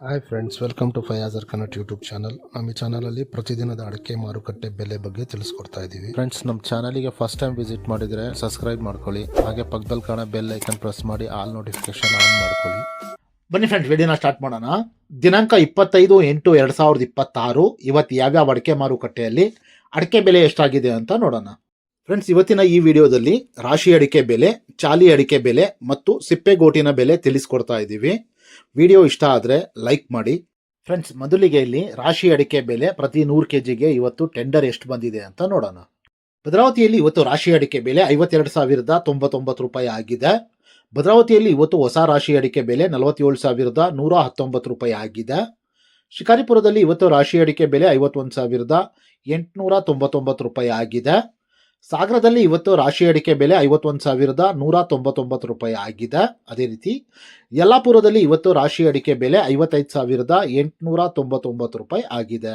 Hi friends, welcome to ಫಯಾಜರ್ Kannada YouTube channel. ನಮ್ಮ ಈ ಚಾನಲಲ್ಲಿ ಪ್ರತಿದಿನದ ಅಡಿಕೆ ಮಾರುಕಟ್ಟೆ ಬೆಲೆ ಬಗ್ಗೆ ತಿಳಿಸ್ಕೊಡ್ತಾ ಇದ್ದೀವಿ. ಫ್ರೆಂಡ್ಸ್, ನಮ್ಮ ಚಾನಲಿಗೆ ಫಸ್ಟ್ ಟೈಮ್ ವಿಸಿಟ್ ಮಾಡಿದರೆ ಸಬ್ಸ್ಕ್ರೈಬ್ ಮಾಡ್ಕೊಳ್ಳಿ. ಹಾಗೆ ಪಕ್ಕದಲ್ಲಿ ಕಾಣೋ ಬೆಲ್ ಐಕನ್ ಪ್ರೆಸ್ ಮಾಡಿ ಆಲ್ ನೋಟಿಫಿಕೇಶನ್ ಆನ್ ಮಾಡ್ಕೊಳ್ಳಿ. ಬನ್ನಿ ಫ್ರೆಂಡ್ಸ್, ವಿಡಿಯೋನ ಸ್ಟಾರ್ಟ್ ಮಾಡೋಣ. ದಿನಾಂಕ 25/8/2026 ಇವತ್ತು ಯಾವ್ಯಾವ ಅಡಿಕೆ ಮಾರುಕಟ್ಟೆಯಲ್ಲಿ ಅಡಿಕೆ ಬೆಲೆ ಎಷ್ಟಾಗಿದೆ ಅಂತ ನೋಡೋಣ. ಫ್ರೆಂಡ್ಸ್, ಇವತ್ತಿನ ಈ ವಿಡಿಯೋದಲ್ಲಿ ರಾಶಿ ಅಡಿಕೆ ಬೆಲೆ, ಚಾಲಿ ಅಡಿಕೆ ಬೆಲೆ ಮತ್ತು ಸಿಪ್ಪೆಗೋಟಿನ ಬೆಲೆ ತಿಳಿಸ್ಕೊಡ್ತಾ ಇದ್ದೀವಿ. ವಿಡಿಯೋ ಇಷ್ಟ ಆದರೆ ಲೈಕ್ ಮಾಡಿ. ಫ್ರೆಂಡ್ಸ್, ಮೊದಲಿಗೆ ಇಲ್ಲಿ ರಾಶಿ ಅಡಿಕೆ ಬೆಲೆ ಪ್ರತಿ 100 kgಗೆ ಇವತ್ತು ಟೆಂಡರ್ ಎಷ್ಟು ಬಂದಿದೆ ಅಂತ ನೋಡೋಣ. ಭದ್ರಾವತಿಯಲ್ಲಿ ಇವತ್ತು ರಾಶಿ ಅಡಿಕೆ ಬೆಲೆ 52,099 ರೂಪಾಯಿ ಆಗಿದೆ. ಭದ್ರಾವತಿಯಲ್ಲಿ ಇವತ್ತು ಹೊಸ ರಾಶಿ ಅಡಿಕೆ ಬೆಲೆ 47,119 ರೂಪಾಯಿ ಆಗಿದೆ. ಶಿಕಾರಿಪುರದಲ್ಲಿ ಇವತ್ತು ರಾಶಿ ಅಡಿಕೆ ಬೆಲೆ 51,899 ರೂಪಾಯಿ ಆಗಿದೆ. ಸಾಗರದಲ್ಲಿ ಇವತ್ತು ರಾಶಿ ಅಡಿಕೆ ಬೆಲೆ 51,199 ರೂಪಾಯಿ ಆಗಿದೆ. ಅದೇ ರೀತಿ ಯಲ್ಲಾಪುರದಲ್ಲಿ ಇವತ್ತು ರಾಶಿ ಅಡಿಕೆ ಬೆಲೆ 55,899 ರೂಪಾಯಿ ಆಗಿದೆ.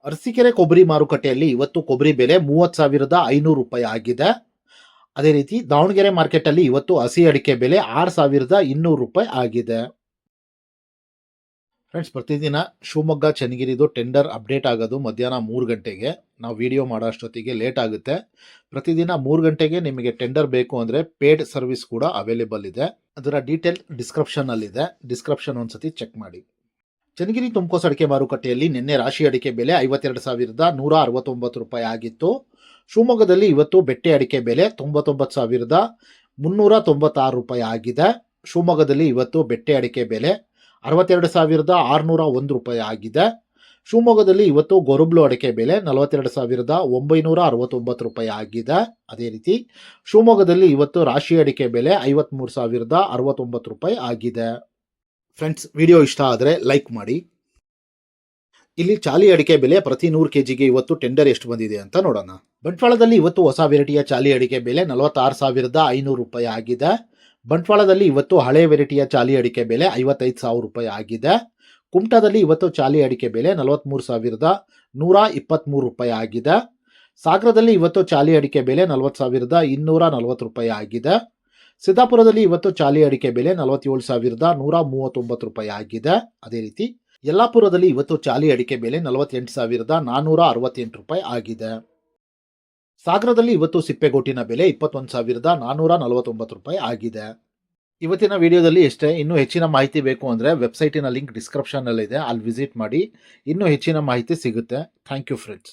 ಅರಸೀಕೆರೆ ಕೊಬ್ಬರಿ ಮಾರುಕಟ್ಟೆಯಲ್ಲಿ ಇವತ್ತು ಕೊಬ್ಬರಿ ಬೆಲೆ 30,500 ರೂಪಾಯಿ ಆಗಿದೆ. ಅದೇ ರೀತಿ ದಾವಣಗೆರೆ ಮಾರ್ಕೆಟಲ್ಲಿ ಇವತ್ತು ಹಸಿ ಅಡಿಕೆ ಬೆಲೆ 6,200 ರೂಪಾಯಿ ಆಗಿದೆ. ಫ್ರೆಂಡ್ಸ್, ಪ್ರತಿದಿನ ಶಿವಮೊಗ್ಗ ಚನ್ನಗಿರಿದು ಟೆಂಡರ್ ಅಪ್ಡೇಟ್ ಆಗೋದು ಮಧ್ಯಾಹ್ನ 3 ಗಂಟೆಗೆ. ನಾವು ವಿಡಿಯೋ ಮಾಡೋ ಅಷ್ಟೊತ್ತಿಗೆ ಲೇಟ್ ಆಗುತ್ತೆ. ಪ್ರತಿದಿನ 3 ಗಂಟೆಗೆ ನಿಮಗೆ ಟೆಂಡರ್ ಬೇಕು ಅಂದರೆ ಪೇಡ್ ಸರ್ವಿಸ್ ಕೂಡ ಅವೈಲೇಬಲ್ ಇದೆ. ಅದರ ಡೀಟೇಲ್ ಡಿಸ್ಕ್ರಿಪ್ಷನ್ನಲ್ಲಿದೆ. ಡಿಸ್ಕ್ರಿಪ್ಷನ್ ಒಂದ್ಸತಿ ಚೆಕ್ ಮಾಡಿ. ಚನ್ನಗಿರಿ ತುಮಕೋಸ್ ಅಡಿಕೆ ಮಾರುಕಟ್ಟೆಯಲ್ಲಿ ನಿನ್ನೆ ರಾಶಿ ಅಡಿಕೆ ಬೆಲೆ 52,169 ರೂಪಾಯಿ ಆಗಿತ್ತು. ಶಿವಮೊಗ್ಗದಲ್ಲಿ ಇವತ್ತು ಬೆಟ್ಟೆ ಅಡಿಕೆ ಬೆಲೆ 99,396 ರೂಪಾಯಿ ಆಗಿದೆ. ಶಿವಮೊಗ್ಗದಲ್ಲಿ ಇವತ್ತು ಬೆಟ್ಟೆ ಅಡಿಕೆ ಬೆಲೆ 62,601 ರೂಪಾಯಿ ಆಗಿದೆ. ಶಿವಮೊಗ್ಗದಲ್ಲಿ ಇವತ್ತು ಗೊರುಬ್ಲು ಅಡಿಕೆ ಬೆಲೆ 42,969 ರೂಪಾಯಿ ಆಗಿದೆ. ಅದೇ ರೀತಿ ಶಿವಮೊಗ್ಗದಲ್ಲಿ ಇವತ್ತು ರಾಶಿ ಅಡಿಕೆ ಬೆಲೆ 53,069 ರೂಪಾಯಿ ಆಗಿದೆ. ಫ್ರೆಂಡ್ಸ್, ವಿಡಿಯೋ ಇಷ್ಟ ಆದರೆ ಲೈಕ್ ಮಾಡಿ. ಇಲ್ಲಿ ಚಾಲಿ ಅಡಿಕೆ ಬೆಲೆ ಪ್ರತಿ 100 kgಗೆ ಇವತ್ತು ಟೆಂಡರ್ ಎಷ್ಟು ಬಂದಿದೆ ಅಂತ ನೋಡೋಣ. ಬಂಟ್ವಾಳದಲ್ಲಿ ಇವತ್ತು ಹೊಸ ವೆರೈಟಿಯ ಚಾಲಿ ಅಡಿಕೆ ಬೆಲೆ 46,500 ರೂಪಾಯಿ ಆಗಿದೆ. ಬಂಟ್ವಾಳದಲ್ಲಿ ಇವತ್ತು ಹಳೆ ವೆರೈಟಿಯ ಚಾಲಿ ಅಡಿಕೆ ಬೆಲೆ 55,000 ರೂಪಾಯಿ ಆಗಿದೆ. ಕುಮಟಾದಲ್ಲಿ ಇವತ್ತು ಚಾಲಿ ಅಡಿಕೆ ಬೆಲೆ 43,123 ರೂಪಾಯಿ ಆಗಿದೆ. ಸಾಗರದಲ್ಲಿ ಇವತ್ತು ಚಾಲಿ ಅಡಿಕೆ ಬೆಲೆ 40,240 ರೂಪಾಯಿ ಆಗಿದೆ. ಸಿದ್ದಾಪುರದಲ್ಲಿ ಇವತ್ತು ಚಾಲಿ ಅಡಿಕೆ ಬೆಲೆ 47,139 ರೂಪಾಯಿ ಆಗಿದೆ. ಅದೇ ರೀತಿ ಯಲ್ಲಾಪುರದಲ್ಲಿ ಇವತ್ತು ಚಾಲಿ ಅಡಿಕೆ ಬೆಲೆ 48,468 ರೂಪಾಯಿ ಆಗಿದೆ. ಸಾಗರದಲ್ಲಿ ಇವತ್ತು ಸಿಪ್ಪೆಗೋಟಿನ ಬೆಲೆ 21,449 ರೂಪಾಯಿ ಆಗಿದೆ. ಇವತ್ತಿನ ವಿಡಿಯೋದಲ್ಲಿ ಎಷ್ಟೇ. ಇನ್ನೂ ಹೆಚ್ಚಿನ ಮಾಹಿತಿ ಬೇಕು ಅಂದರೆ ವೆಬ್ಸೈಟಿನ ಲಿಂಕ್ ಡಿಸ್ಕ್ರಿಪ್ಷನ್ನಲ್ಲಿದೆ, ಅಲ್ಲಿ ವಿಸಿಟ್ ಮಾಡಿ. ಇನ್ನೂ ಹೆಚ್ಚಿನ ಮಾಹಿತಿ ಸಿಗುತ್ತೆ. Thank you friends.